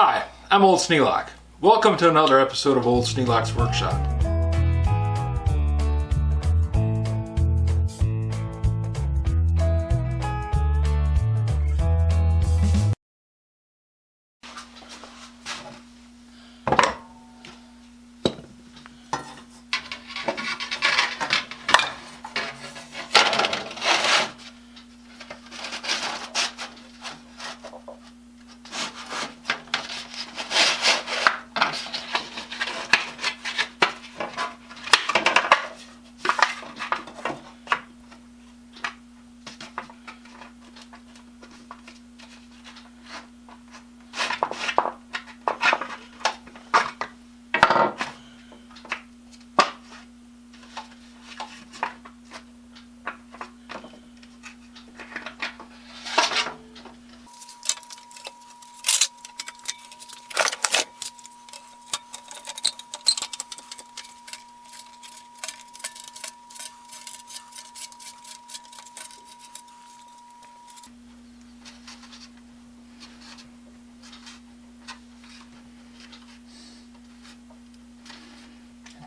Hi, I'm Old Sneelock. Welcome to another episode of Old Sneelock's Workshop.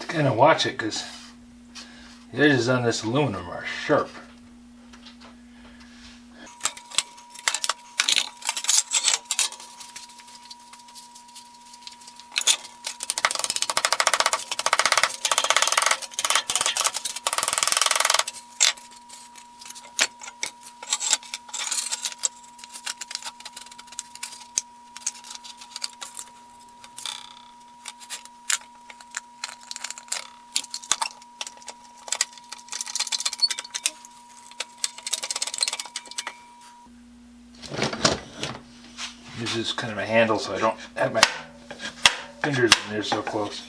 Kind of watch it because the edges on this aluminum are sharp. This is kind of a handle so I don't have my fingers in there so close.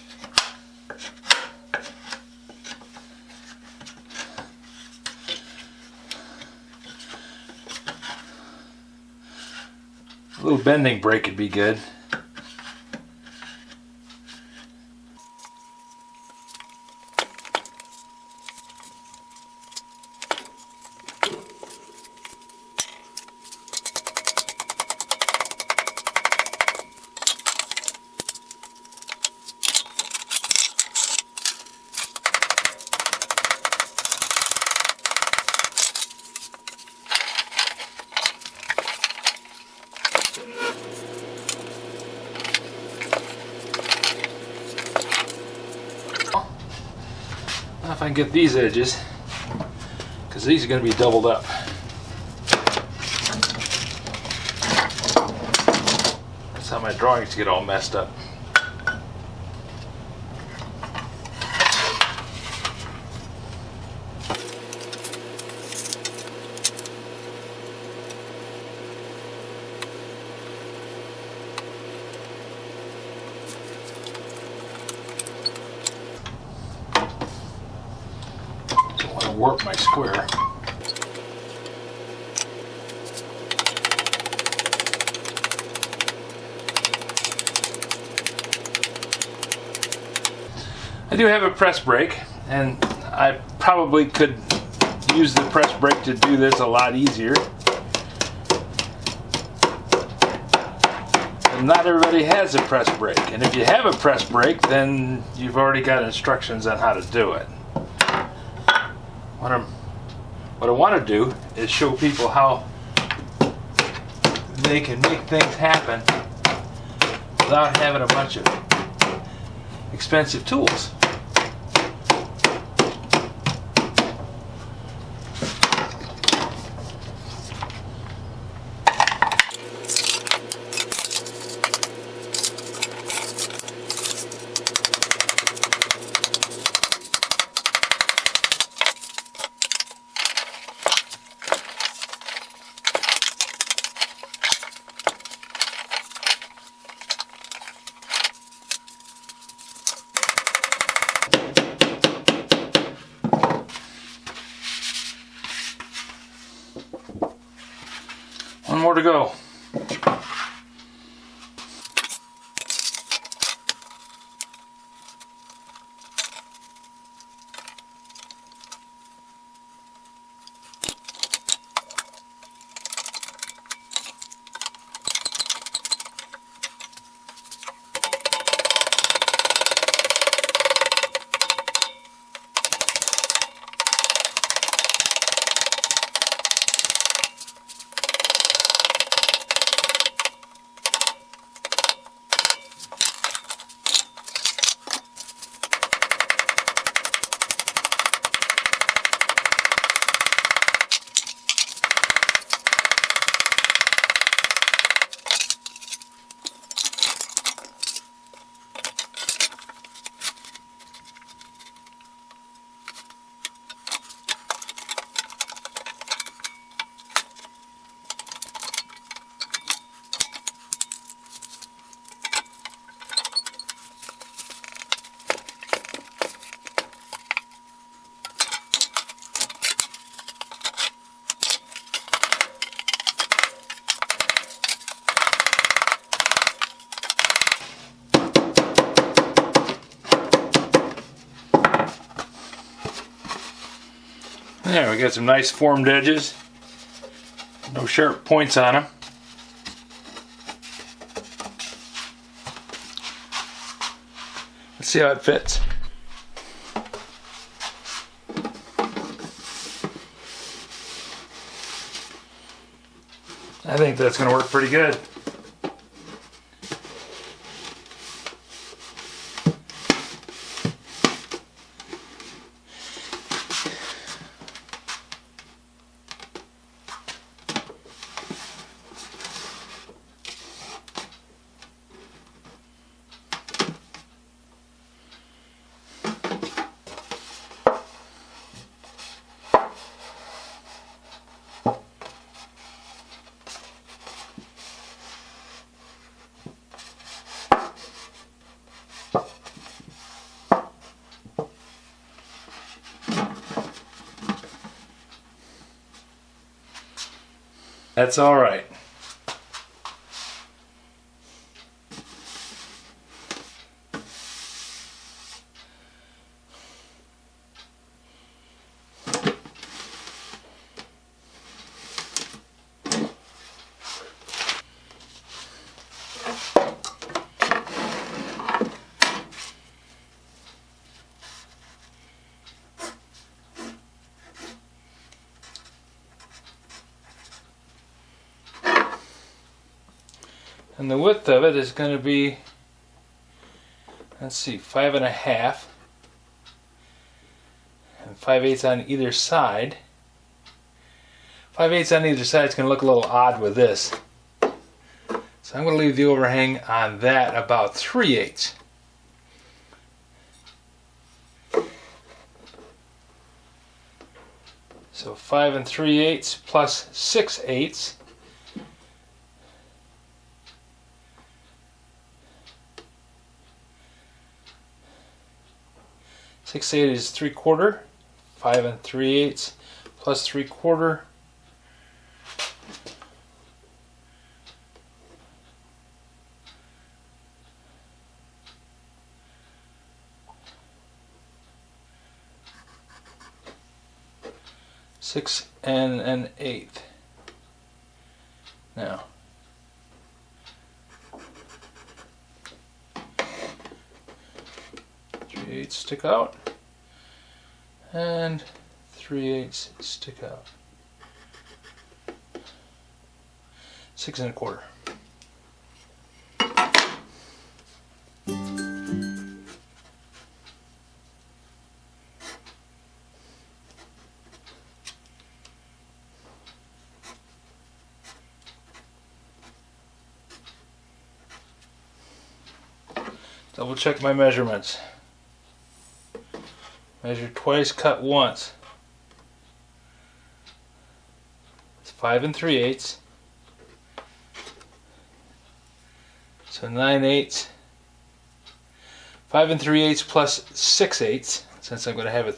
A little bending brake would be good. If I can get these edges, because these are going to be doubled up. That's how my drawings get all messed up. Warp my square. I do have a press brake, and I probably could use the press brake to do this a lot easier. But not everybody has a press brake, and if you have a press brake, then you've already got instructions on how to do it. What I want to do is show people how they can make things happen without having a bunch of expensive tools. One more to go. There, we got some nice formed edges. No sharp points on them. Let's see how it fits. I think that's going to work pretty good. That's all right. And the width of it is going to be, let's see, 5.5 and 5/8 on either side. 5/8 on either side is going to look a little odd with this. So I'm going to leave the overhang on that about 3/8. So 5 3/8 plus 6/8. 6/8 is 3/4. 5 3/8 plus 3/4. Six and an eighth. Now, three-eighths stick out, and 3/8 stick out. 6 1/4. Double check my measurements. Measure twice, cut once. It's 5 3/8. So 9/8. 5 3/8 plus 6/8. Since I'm going to have a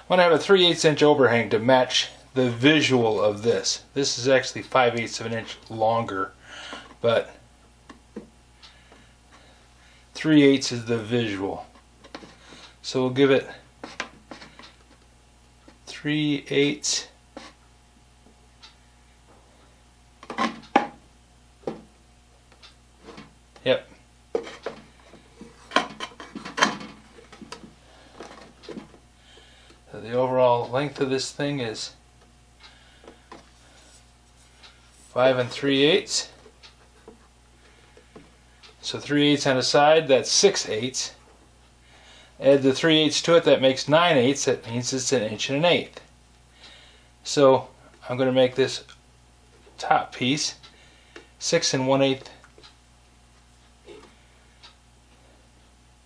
3/8 inch overhang to match the visual of this. This is actually 5/8 of an inch longer, but 3/8 is the visual. So we'll give it 3/8. Yep. So the overall length of this thing is 5 3/8. So 3/8 on the side, that's 6/8. Add the 3/8 to it, that makes 9/8. That means it's 1 1/8. So I'm going to make this top piece 6 1/8.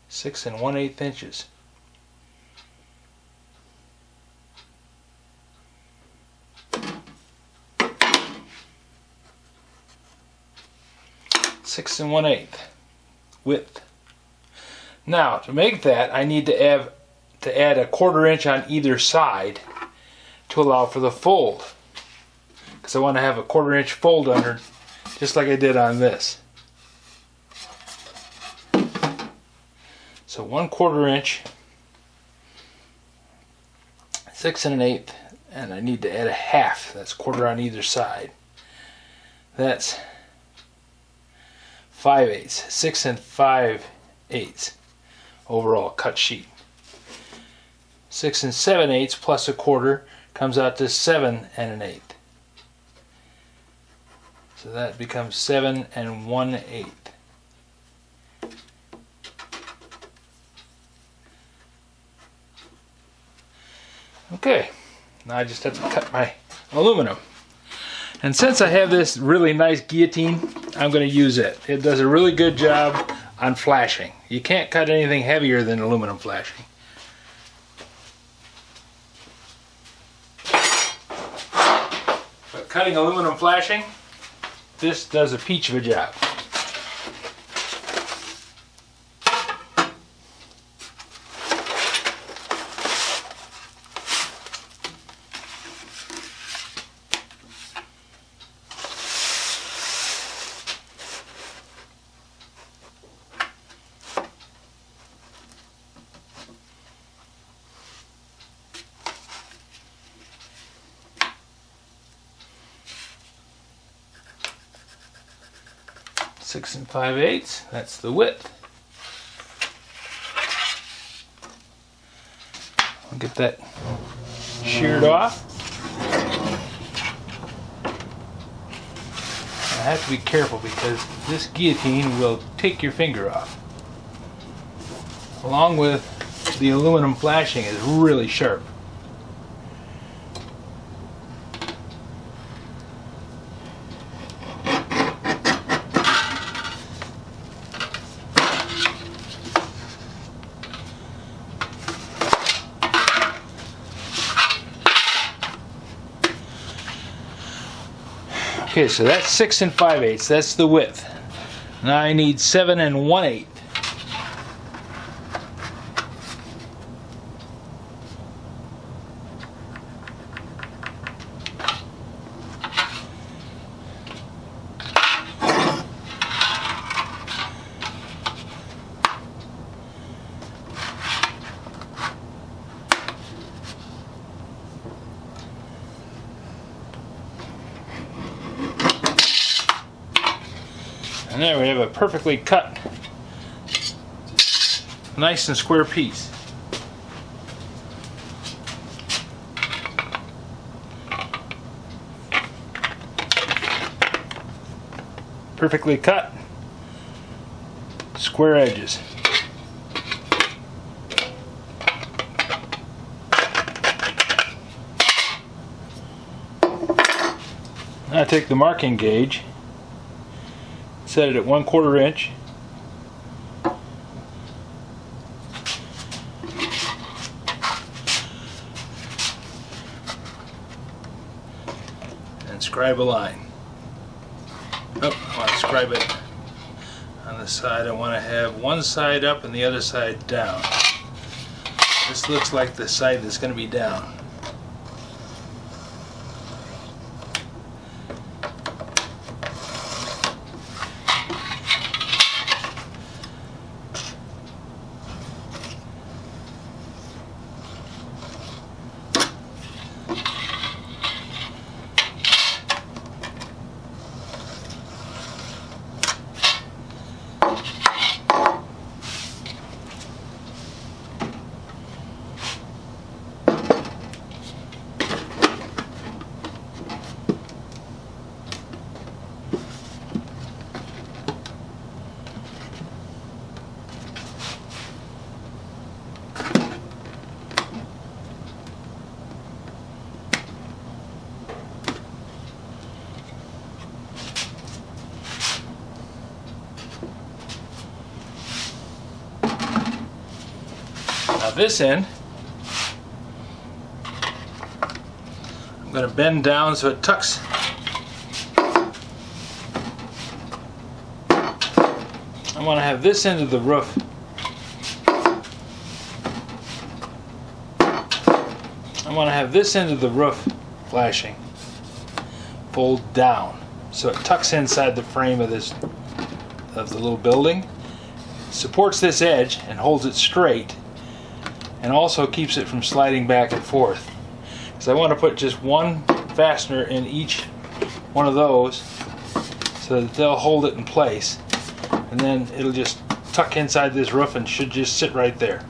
6 1/8 inches. Six and 1/8 width. Now to make that, I need to add 1/4 inch on either side to allow for the fold, because I want to have a 1/4 inch fold under, just like I did on this. So 1/4 inch. This 6 1/8, and I need to add a half. That's quarter on either side. That's 5/8, 6 5/8 overall cut sheet. 6 7/8 plus a quarter comes out to 7 1/8. So that becomes 7 1/8. Okay, now I just have to cut my aluminum. And since I have this really nice guillotine, I'm going to use it. It does a really good job on flashing. You can't cut anything heavier than aluminum flashing. But cutting aluminum flashing, this does a peach of a job. Six 5/8, that's the width. I'll get that sheared off. I have to be careful because this guillotine will take your finger off. Along with the aluminum flashing is really sharp. Okay, so that's 6 5/8. That's the width. Now I need 7 1/8. And there we have a perfectly cut, nice and square piece. Perfectly cut, square edges. Now I take the marking gauge, set it at 1/4 inch. And scribe a line. Oh, I want to scribe it on the side. I want to have one side up and the other side down. This looks like the side that's going to be down. Now this end, I'm going to bend down so it tucks. I want to have this end of the roof flashing, fold down so it tucks inside the frame of the little building, supports this edge and holds it straight, and also keeps it from sliding back and forth. So I want to put just one fastener in each one of those so that they'll hold it in place, and then it'll just tuck inside this roof and should just sit right there.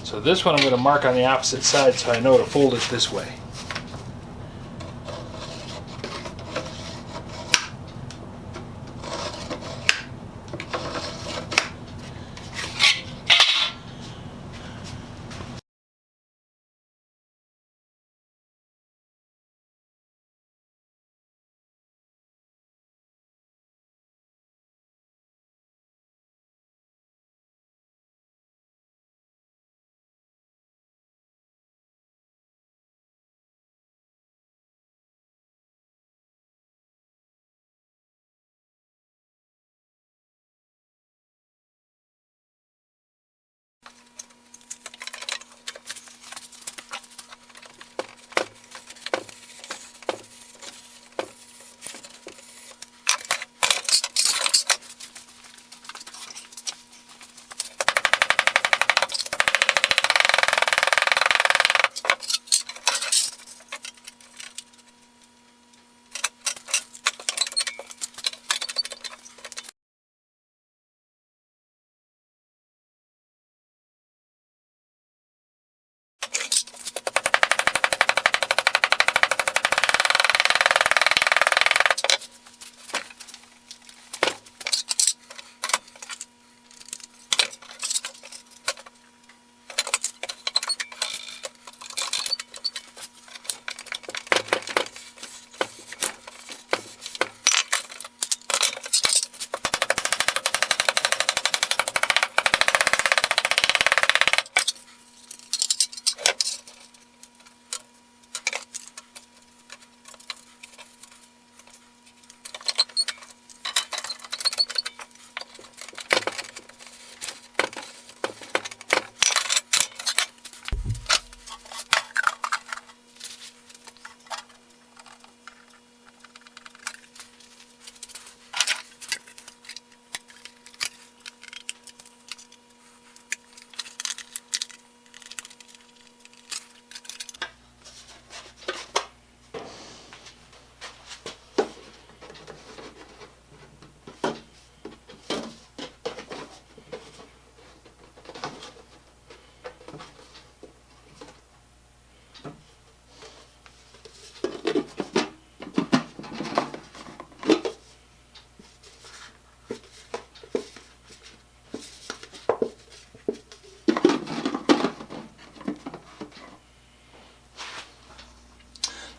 So this one I'm going to mark on the opposite side so I know to fold it this way.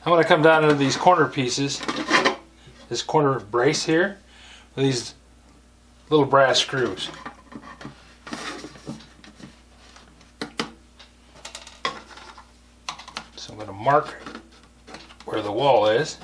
I'm going to come down into these corner pieces, this corner brace here, with these little brass screws. So I'm going to mark where the wall is.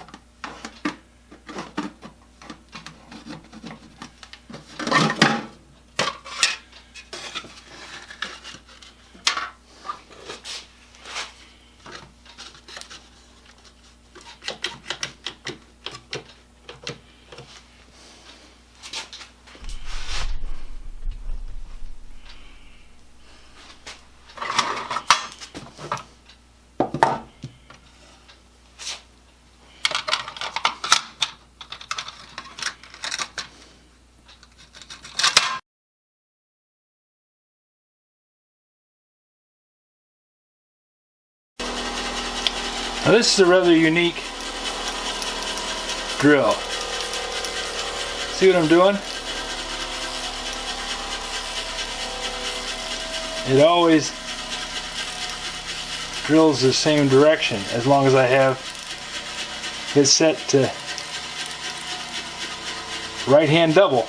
Now this is a rather unique drill. See what I'm doing? It always drills the same direction as long as I have it set to right hand double.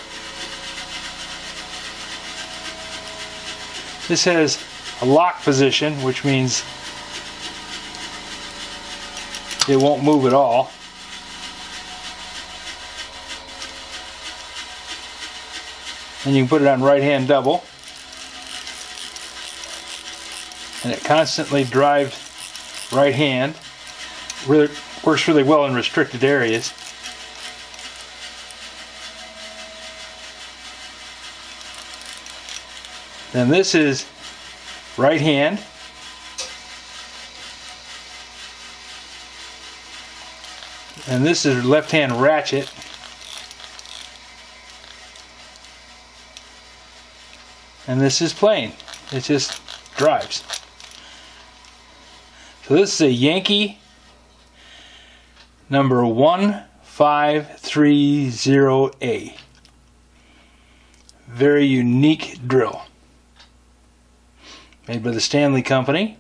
This has a lock position, which means it won't move at all. And you can put it on right hand double, and it constantly drives right hand. Works really well in restricted areas. Then this is right hand. And this is left hand ratchet. And this is plain. It just drives. So this is a Yankee number 1530A. Very unique drill. Made by the Stanley Company.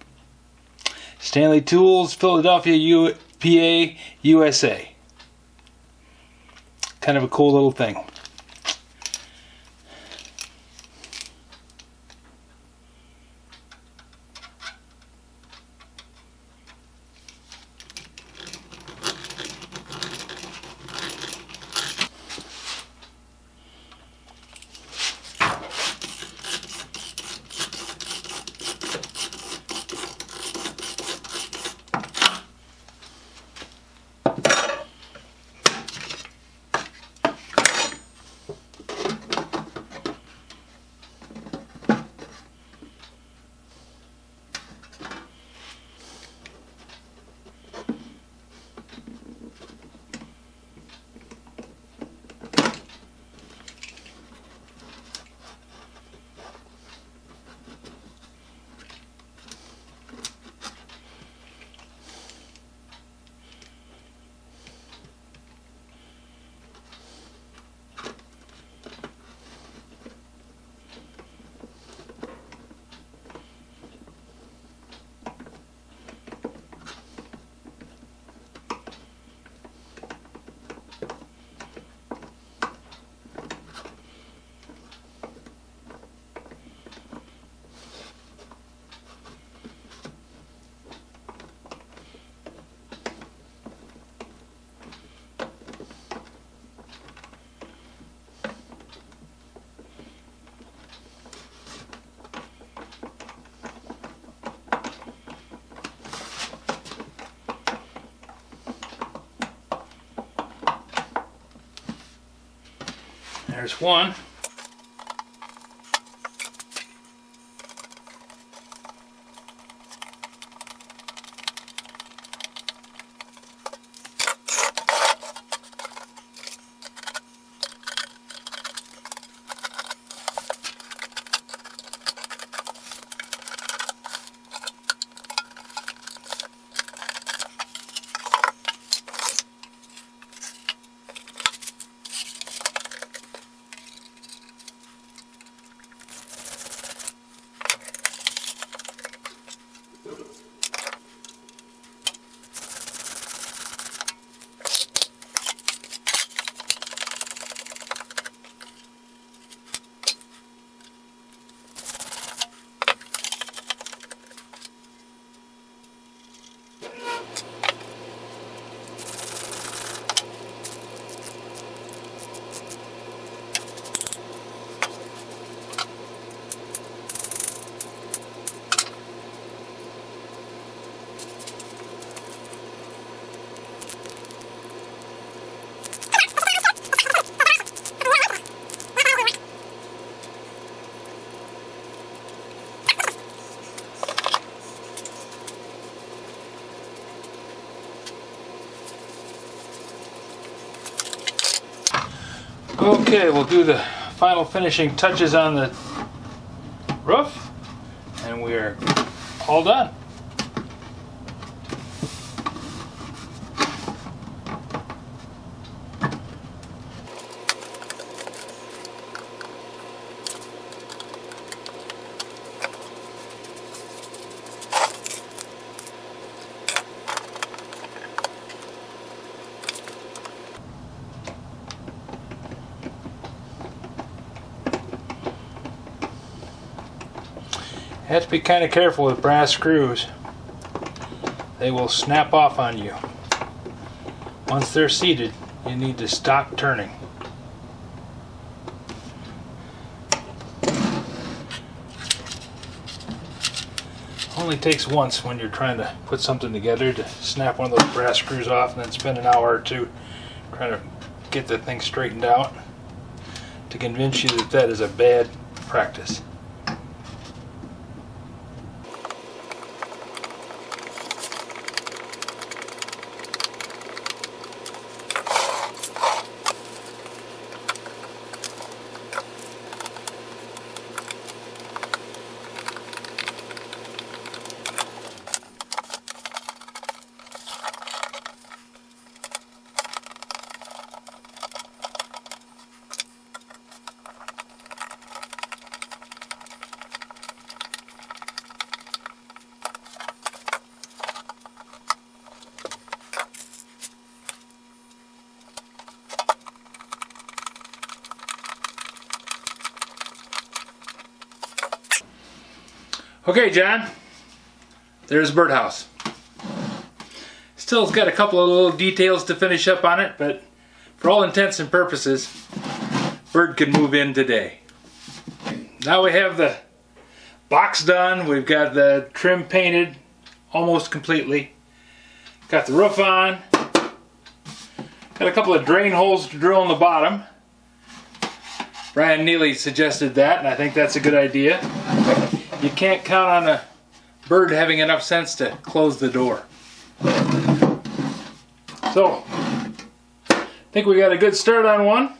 Stanley Tools, Philadelphia, PA, USA. Kind of a cool little thing. There's one. Okay, we'll do the final finishing touches on the roof, and we're all done. You have to be kind of careful with brass screws. They will snap off on you. Once they're seated, you need to stop turning. Only takes once when you're trying to put something together to snap one of those brass screws off and then spend an hour or two trying to get the thing straightened out to convince you that that is a bad practice. Okay, John, there's the birdhouse. Still got a couple of little details to finish up on it, but for all intents and purposes, bird can move in today. Now we have the box done. We've got the trim painted almost completely. Got the roof on. Got a couple of drain holes to drill in the bottom. Brian Neely suggested that, and I think that's a good idea. You can't count on a bird having enough sense to close the door. So, I think we got a good start on one.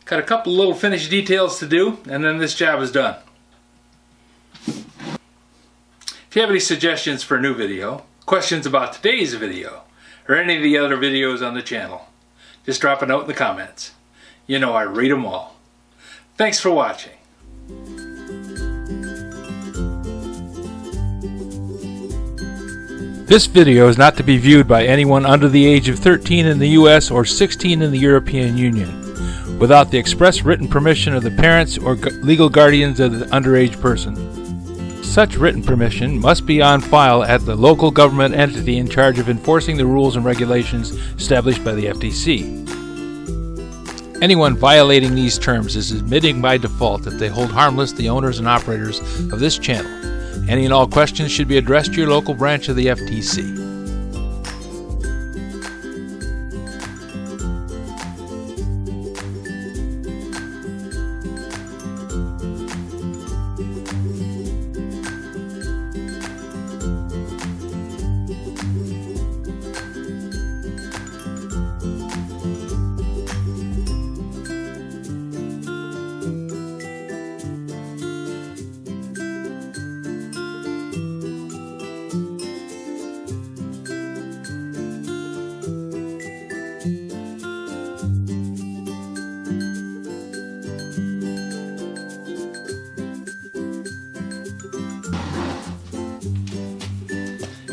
Got a couple little finished details to do, and then this job is done. If you have any suggestions for a new video, questions about today's video, or any of the other videos on the channel, just drop a note in the comments. You know I read them all. Thanks for watching. This video is not to be viewed by anyone under the age of 13 in the US or 16 in the European Union, without the express written permission of the parents or legal guardians of the underage person. Such written permission must be on file at the local government entity in charge of enforcing the rules and regulations established by the FTC. Anyone violating these terms is admitting by default that they hold harmless the owners and operators of this channel. Any and all questions should be addressed to your local branch of the FTC.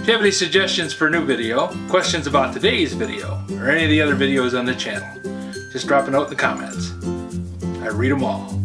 If you have any suggestions for a new video, questions about today's video, or any of the other videos on the channel, just drop a note in the comments. I read them all.